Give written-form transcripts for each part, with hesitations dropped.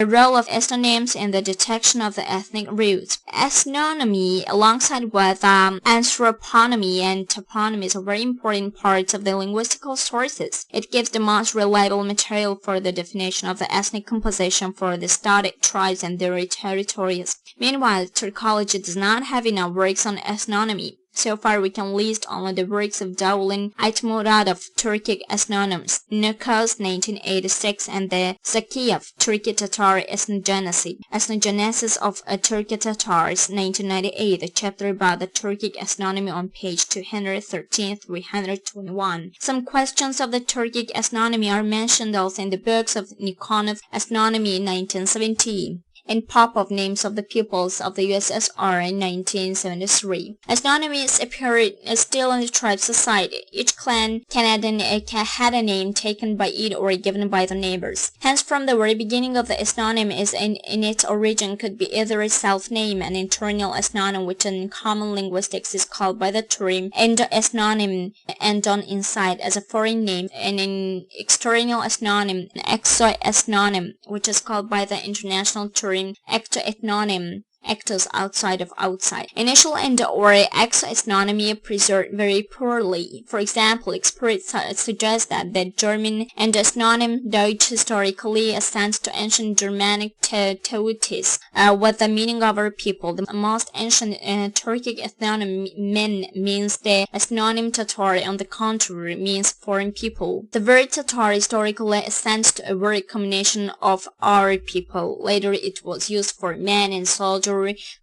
The role of ethnonyms in the detection of the ethnic roots. Ethnonymy, alongside with anthroponymy and toponymy, is a very important part of the linguistical sources. It gives the most reliable material for the definition of the ethnic composition for the studied tribes and their territories. Meanwhile, Turkology does not have enough works on ethnonymy. So far, we can list only the works of Davulin Aytmurad of Turkic Ethnonyms, Nukos 1986, and the ZEKIEV Turkic-Tatar Ethnogenesis of Turkic-Tatars 1998, a chapter about the Turkic ethnonymy on page 213-321. Some questions of the Turkic ethnonymy are mentioned also in the books of Nikonov Ethnonymy 1917. and Popov Names of the Peoples of the USSR in 1973. Ethnonymies appeared still in the tribe society. Each clan had a name taken by it or given by the neighbors. Hence, from the very beginning of the ethnonym is in its origin could be either a self-name, an internal ethnonym which in common linguistics is called by the term endo-ethnonym, endon inside, as a foreign name, and an external ethnonym, an exo-ethnonym, which is called by the international term ecto-ethnonym, ectos outside of outside. Initial endo or exo-ethnonymy preserved very poorly. For example, experts suggest that the German endo-ethnonym Deutsch historically ascends to ancient Germanic Teutis, with the meaning of our people. The most ancient Turkic ethnonym men means the ethnonym Tatar, on the contrary, means foreign people. The word Tatar historically ascends to a word combination of our people. Later it was used for men and soldiers.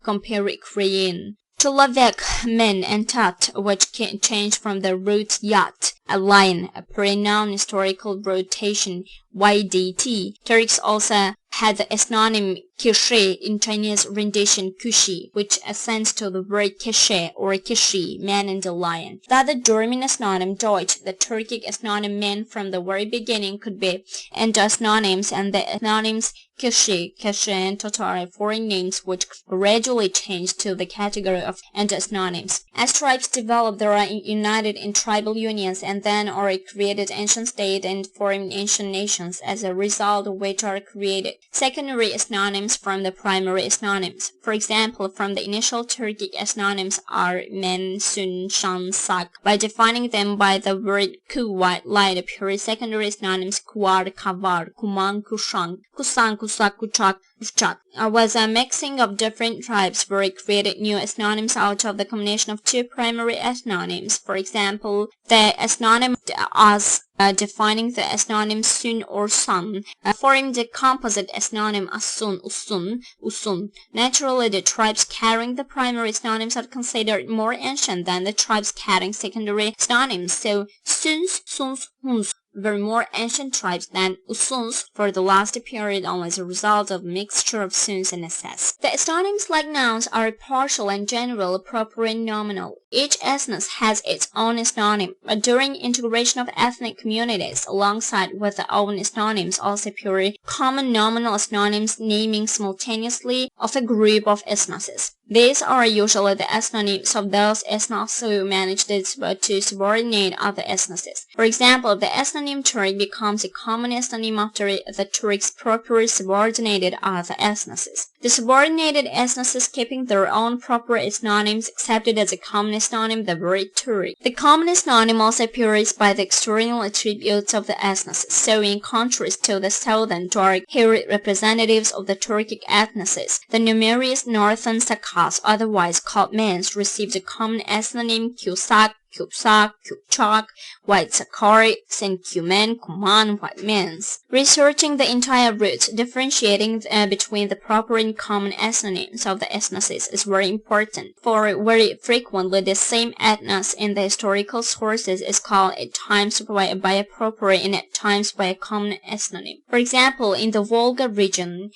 Compare Korean. Человек, men, and tat, which can change from the root yat, a lion, a pronoun historical rotation, YDT. Turks also had the ethnonym Kishe in Chinese rendition Kushi, which ascends to the word Kishe or Kishi, man and the lion. That the German ethnonym Deutsch, the Turkic ethnonym men from the very beginning could be endo-ethnonyms, and the ethnonyms Kishi, Keshe, and Tatar, foreign names which gradually changed to the category of endo-ethnonyms. As tribes developed, they are united in tribal unions and then are created ancient states and formed ancient nations, as a result of which are created secondary ethnonyms from the primary ethnonyms. For example, from the initial Turkic ethnonyms are men, sun, shan, sak. By defining them by the word ku, white light, appear secondary ethnonyms kuar, kavar, kuman, kushang, kusan, kusak, kuchak, ufchak. Was a mixing of different tribes where it created new ethnonyms out of the combination of two primary ethnonyms. For example, the ethnonym as defining the ethnonym sun or sun, formed the composite ethnonym asun, usun, usun. Naturally, the tribes carrying the primary ethnonyms are considered more ancient than the tribes carrying secondary ethnonyms. So, suns, suns, huns were more ancient tribes than usuns for the last period only as a result of mixture of suns and ss. The ethnonyms, like nouns, are partial and general, proper and nominal. Each ethnos has its own ethnonym, but during integration of ethnic communities, alongside with the own ethnonyms also appear common nominal ethnonyms naming simultaneously of a group of ethnoses. These are usually the ethnonyms of those ethnos who manage to subordinate other ethnoses. For example, the ethnonym Turk becomes a common ethnonym after the Turks properly subordinated other ethnoses. The subordinated ethnoses keeping their own proper ethnonyms accepted as a common ethnonym, the word Turk. The common ethnonym also appears by the external attributes of the ethnoses. So, in contrast to the southern dark-haired representatives of the Turkic ethnoses, the numerous northern Sakas, otherwise called Mens, received the common ethnonym Kusak, Kupsak, Kupchak, white Sakarics, and Kumen, Kuman, white Mens. Researching the entire root, differentiating between the proper and common ethnonyms of the ethnoses is very important, for very frequently the same ethnos in the historical sources is called at times by a proper and at times by a common ethnonym. For example, in the Volga region,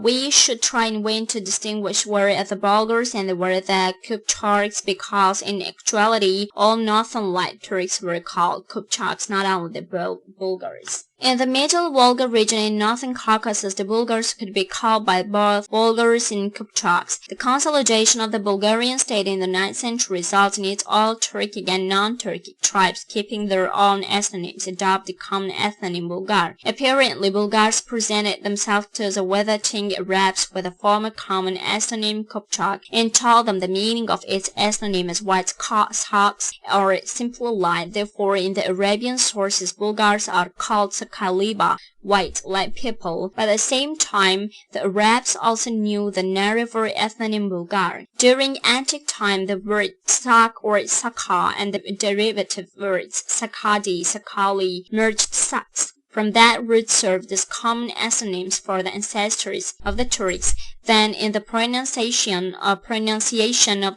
we should try in vain to distinguish where the Bulgars and where the Kupchaks, because in actuality all northern light Turks were called Kupchaks, not only the Bulgars. In the Middle Volga region in northern Caucasus, the Bulgars could be called by both Bulgars and Kypchaks. The consolidation of the Bulgarian state in the 9th century resulted in its all Turkic and non-Turkic tribes keeping their own ethnonyms, adopt the common ethnonym Bulgar. Apparently, Bulgars presented themselves to the weather-king Arabs with a former common ethnonym Kypchak and told them the meaning of its ethnonym as white socks or simply light. Therefore, in the Arabian sources, Bulgars are called Sakaliba, white, light people. But at the same time, the Arabs also knew the narrative ethnonym Bulgar. During antique time, the word Sak or Sakha and the derivative words Sakadi, Sakali merged Saks. From that root served as common ethonyms for the ancestors of the Turks. Then, in the pronunciation of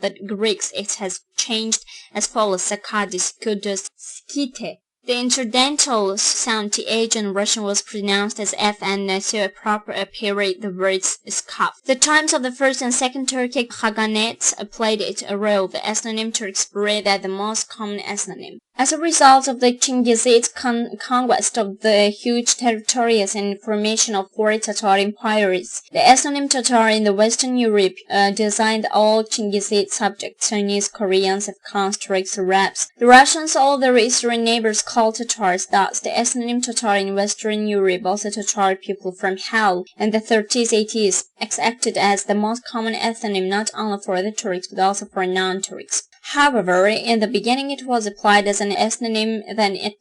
the Greeks, it has changed as follows: Sakadis, Kudus, Skite. The interdental sound th in Russian was pronounced as f, and to a proper period the words skaf. The times of the first and second Turkic Khaganates played it a role. The ethnonym Turks spread as the most common ethnonym. As a result of the Chingizid conquest of the huge territories and formation of four Tatar empires, the ethnonym Tatar in the Western Europe designed all Chingizid subjects: Chinese, Koreans, Afghans, Turks, Arabs. The Russians, all their eastern neighbors, called Tatars. Thus, the ethnonym Tatar in Western Europe, also Tatar people from Hal and the 30s, 80s, acted as the most common ethnonym not only for the Turks but also for non-Turks. However, in the beginning it was applied as an ethnonym, then it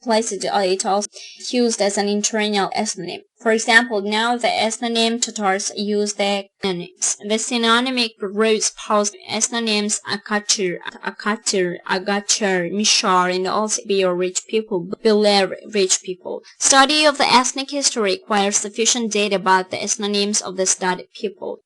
also used as an internal ethnonym. For example, now the ethnonym Tatars use the synonyms. The synonymic roots post ethnonyms Akachir, Agachar, Mishar, and also Beer rich people, Beler rich people. Study of the ethnic history requires sufficient data about the ethnonyms of the studied people.